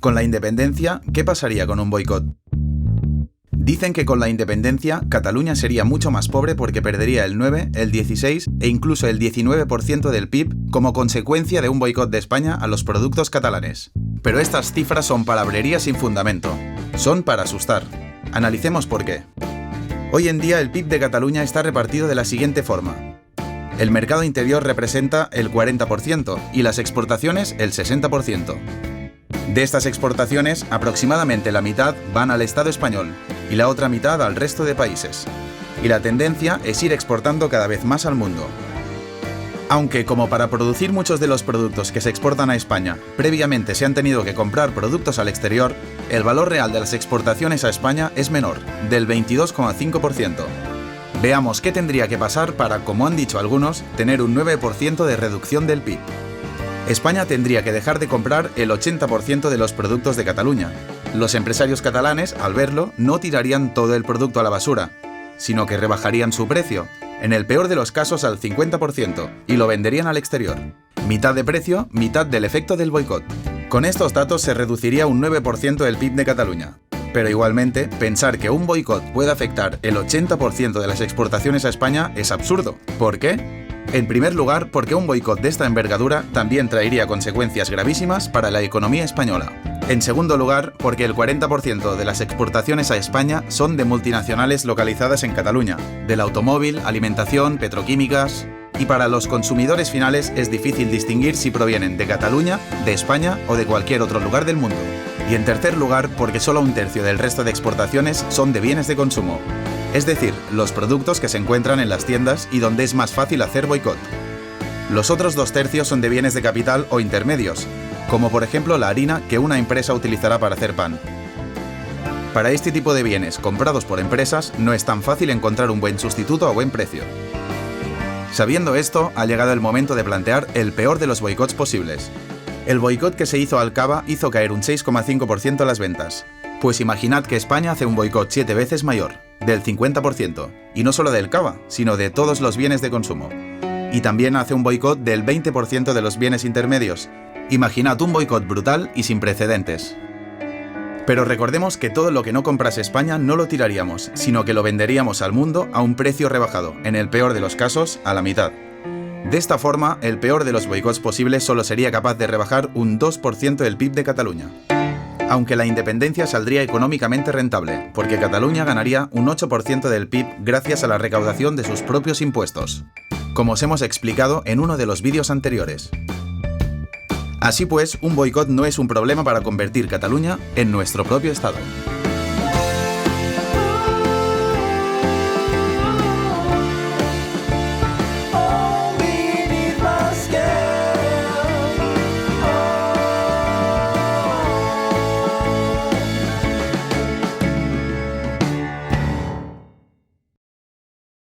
Con la independencia, ¿qué pasaría con un boicot? Dicen que con la independencia, Cataluña sería mucho más pobre porque perdería el 9, el 16 e incluso el 19% del PIB como consecuencia de un boicot de España a los productos catalanes. Pero estas cifras son palabrería sin fundamento. Son para asustar. Analicemos por qué. Hoy en día el PIB de Cataluña está repartido de la siguiente forma. El mercado interior representa el 40% y las exportaciones el 60%. De estas exportaciones, aproximadamente la mitad van al Estado español y la otra mitad al resto de países. Y la tendencia es ir exportando cada vez más al mundo. Aunque, como para producir muchos de los productos que se exportan a España, previamente se han tenido que comprar productos al exterior, el valor real de las exportaciones a España es menor, del 22,5%. Veamos qué tendría que pasar para, como han dicho algunos, tener un 9% de reducción del PIB. España tendría que dejar de comprar el 80% de los productos de Cataluña. Los empresarios catalanes, al verlo, no tirarían todo el producto a la basura, sino que rebajarían su precio, en el peor de los casos al 50%, y lo venderían al exterior. Mitad de precio, mitad del efecto del boicot. Con estos datos se reduciría un 9% del PIB de Cataluña. Pero igualmente, pensar que un boicot puede afectar el 80% de las exportaciones a España es absurdo. ¿Por qué? En primer lugar, porque un boicot de esta envergadura también traería consecuencias gravísimas para la economía española. En segundo lugar, porque el 40% de las exportaciones a España son de multinacionales localizadas en Cataluña, del automóvil, alimentación, petroquímicas. Y para los consumidores finales es difícil distinguir si provienen de Cataluña, de España o de cualquier otro lugar del mundo. Y en tercer lugar, porque solo un tercio del resto de exportaciones son de bienes de consumo. Es decir, los productos que se encuentran en las tiendas y donde es más fácil hacer boicot. Los otros 2/3 son de bienes de capital o intermedios, como por ejemplo la harina que una empresa utilizará para hacer pan. Para este tipo de bienes comprados por empresas no es tan fácil encontrar un buen sustituto a buen precio. Sabiendo esto, ha llegado el momento de plantear el peor de los boicots posibles. El boicot que se hizo al cava hizo caer un 6,5% las ventas. Pues imaginad que España hace un boicot 7 veces mayor, del 50%, y no solo del cava, sino de todos los bienes de consumo. Y también hace un boicot del 20% de los bienes intermedios. Imaginad un boicot brutal y sin precedentes. Pero recordemos que todo lo que no comprase España no lo tiraríamos, sino que lo venderíamos al mundo a un precio rebajado, en el peor de los casos, a la mitad. De esta forma, el peor de los boicots posibles solo sería capaz de rebajar un 2% del PIB de Cataluña. Aunque la independencia saldría económicamente rentable, porque Cataluña ganaría un 8% del PIB gracias a la recaudación de sus propios impuestos, como os hemos explicado en uno de los vídeos anteriores. Así pues, un boicot no es un problema para convertir Cataluña en nuestro propio Estado.